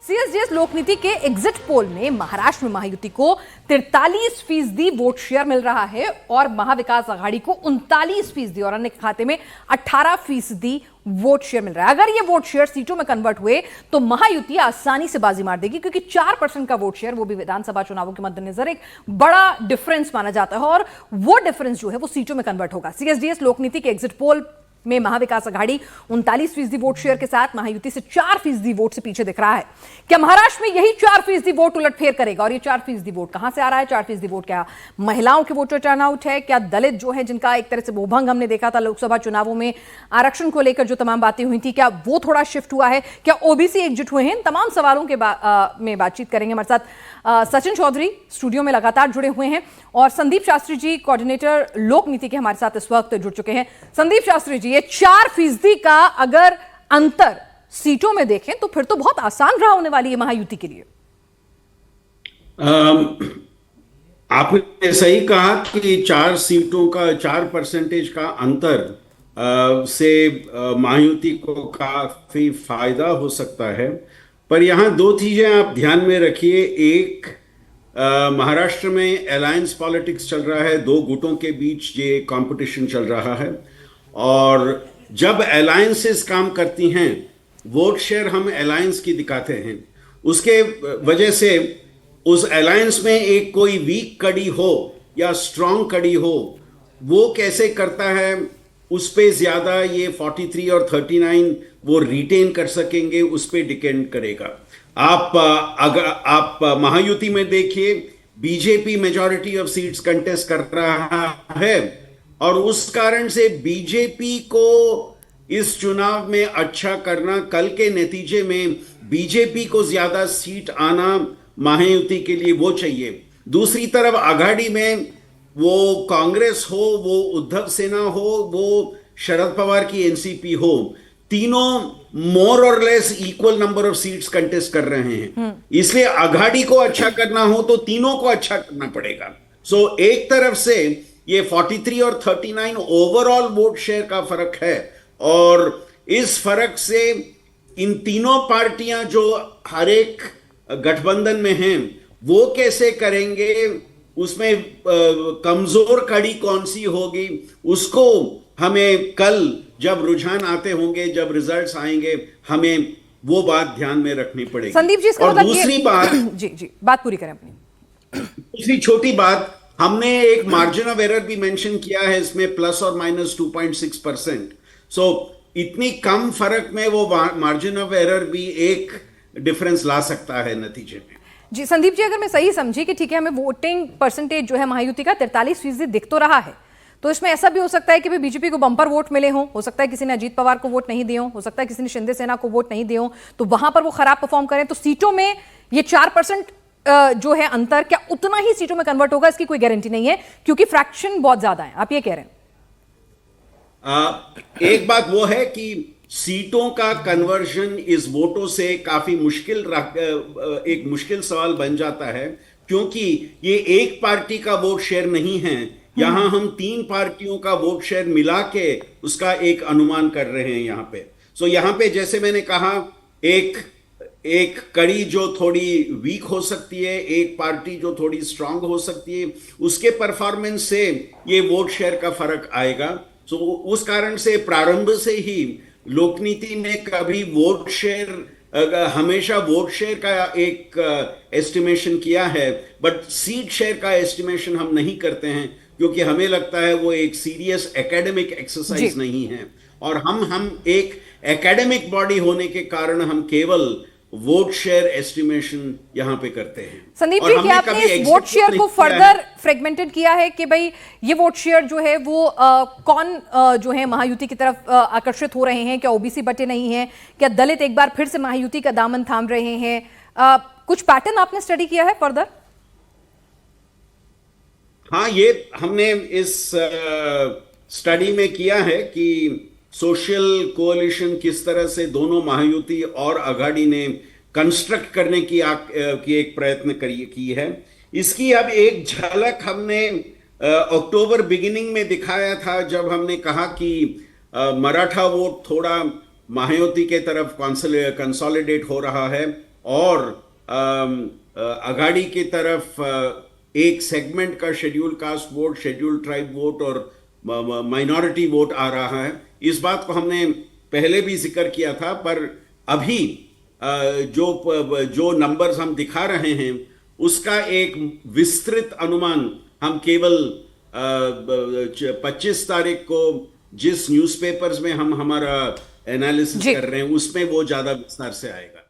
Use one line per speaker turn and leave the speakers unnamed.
CSDS लोकनीति के exit poll में महाराष्ट्र में महायुति को 43% वोट शेयर मिल रहा है और महाविकास आघाड़ी को 39% और अन्य खाते में 18% वोट शेयर मिल रहा है। अगर ये वोट शेयर सीटों में कन्वर्ट हुए तो महायुति आसानी से बाजी मार देगी, क्योंकि 4% का वोट शेयर, वो भी विधानसभा चुनावों के मद्देनजर, एक बड़ा डिफरेंस माना जाता है और वो डिफरेंस जो है वो सीटों में कन्वर्ट होगा। सीएसडीएस लोकनीति के एग्जिट पोल में महाविकास आघाड़ी 39% वोट शेयर के साथ महायुति से 4% वोट से पीछे दिख रहा है। क्या महाराष्ट्र में यही 4% वोट उलटफेर करेगा? और ये 4% वोट कहां से आ रहा है? 4% वोट क्या महिलाओं के वोटर टर्नआउट है? क्या दलित जो है, जिनका एक तरह से मोहभंग हमने देखा था लोकसभा चुनावों में आरक्षण को लेकर जो तमाम बातें हुई थी, क्या वो थोड़ा शिफ्ट हुआ है? क्या ओबीसी एकजुट हुए हैं? इन तमाम सवालों के में बातचीत करेंगे। हमारे साथ सचिन चौधरी स्टूडियो में लगातार जुड़े हुए हैं और संदीप शास्त्री जी, कोऑर्डिनेटर लोकनीति के, हमारे साथ इस वक्त जुड़ चुके हैं। संदीप शास्त्री जी, ये 4% का अगर अंतर सीटों में देखें तो फिर तो बहुत आसान रहा होने वाली है महायुति के लिए।
आपने सही कहा कि 4% का अंतर से महायुति को काफी फायदा हो सकता है, पर यहां दो चीजें आप ध्यान में रखिए। एक, महाराष्ट्र में अलायंस पॉलिटिक्स चल रहा है, दो गुटों के बीच ये कंपटीशन चल रहा है और जब अलायंसेस काम करती हैं, वोट शेयर हम अलायंस की दिखाते हैं, उसके वजह से उस अलायंस में एक कोई वीक कड़ी हो या स्ट्रांग कड़ी हो, वो कैसे करता है, उस पे ज्यादा ये 43 और 39 वो रिटेन कर सकेंगे, उस पे डिपेंड करेगा। आप महायुति में देखिए, BJP majority of seats contest कर रहा है और उस कारण से बीजेपी को इस चुनाव में अच्छा करना, कल के नतीजे में बीजेपी को ज्यादा सीट आना महायुति के लिए वो चाहिए। दूसरी तरफ आघाड़ी में वो कांग्रेस हो, वो उद्धव सेना हो, वो शरद पवार की एनसीपी हो, तीनों मोर और less equal number of seats contest कर रहे हैं। इसलिए आघाड़ी को अच्छा करना हो तो तीनों को अच्छा करना पड़ेगा। सो एक तरफ से ये 43 और 39 ओवरऑल वोट शेयर का फर्क है और इस फर्क से इन तीनों पार्टियां जो हर एक गठबंधन में हैं, वो कैसे करेंगे, उसमें कमजोर कड़ी कौन सी होगी, उसको हमें कल जब रुझान आते होंगे, जब रिजल्ट्स आएंगे, हमें वो बात ध्यान में रखनी पड़ेगी।
संदीप जी,
और दूसरी बात
जी बात पूरी करें अपनी।
दूसरी छोटी बात, हमने एक मार्जिन ऑफ एरर भी मेंशन किया है इसमें, प्लस और माइनस 2.6%। सो इतनी कम फर्क में वो मार्जिन ऑफ एरर भी एक डिफरेंस ला सकता है नतीजे में।
जी संदीप जी, अगर मैं सही समझी कि ठीक है, हमें वोटिंग परसेंटेज जो है महायुति का 43% दिख तो रहा है, तो इसमें ऐसा भी हो सकता है कि भाई बीजेपी को बंपर वोट मिले हों, हो सकता है किसी ने अजीत पवार को वोट नहीं दिए हों, हो सकता है किसी ने शिंदे सेना को वोट नहीं दिए हों, तो वहां पर वो खराब परफॉर्म करें, तो सीटों में ये 4% जो है अंतर, क्या उतना ही सीटों में कन्वर्ट होगा? इसकी कोई गारंटी नहीं है, क्योंकि फ्रैक्शन बहुत ज्यादा है, आप ये कह रहे हैं।
एक बात वो है कि सीटों का कन्वर्जन इस वोटों से काफी एक मुश्किल सवाल बन जाता है, क्योंकि ये एक पार्टी का वोट शेयर नहीं है, यहां हम 3 पार्टियों का वोट शेयर मिला के उसका एक अनुमान कर रहे हैं यहां पे। सो यहां पे जैसे मैंने कहा, एक कड़ी जो थोड़ी वीक हो सकती है, एक पार्टी जो थोड़ी स्ट्रांग हो सकती है, उसके परफॉर्मेंस से ये वोट शेयर का फर्क आएगा। सो उस कारण से प्रारंभ से ही लोकनीति ने कभी वोट शेयर, हमेशा वोट शेयर का एक एस्टिमेशन किया है, बट सीट शेयर का एस्टिमेशन हम नहीं करते हैं, क्योंकि हमें लगता है वो एक सीरियस एकेडमिक एक्सरसाइज नहीं है और हम एक एकेडमिक बॉडी होने के कारण हम केवल वोट शेयर एस्टिमेशन यहां पे करते हैं।
संदीप जी, क्या आपने इस वोट शेयर को फर्दर फ्रेगमेंटेड किया है कि भाई ये वोट शेयर जो है वो कौन जो है महायुति की तरफ आकर्षित हो रहे हैं? क्या ओबीसी बटे नहीं है? क्या दलित एक बार फिर से महायुति का दामन थाम रहे हैं? कुछ पैटर्न आपने स्टडी किया है फर्दर?
हाँ, ये हमने इस स्टडी में किया है कि सोशल कोalition किस तरह से दोनों महायुति और आघाड़ी ने कंस्ट्रक्ट करने की एक प्रयत्न की है। इसकी अब एक झलक हमने अक्टूबर बिगिनिंग में दिखाया था, जब हमने कहा कि मराठा वोट थोड़ा महायुति के तरफ कंसोलिडेट हो रहा है और अघाड़ी की तरफ एक सेगमेंट का schedule caste vote, schedule tribe vote और माइनॉरिटी वोट आ रहा है। इस बात को हमने पहले भी जिक्र किया था, पर अभी जो नंबर्स हम दिखा रहे हैं उसका एक विस्तृत अनुमान हम केवल 25 तारीख को जिस न्यूज़पेपर्स में हम हमारा एनालिसिस कर रहे हैं उसमें वो ज्यादा विस्तार से आएगा।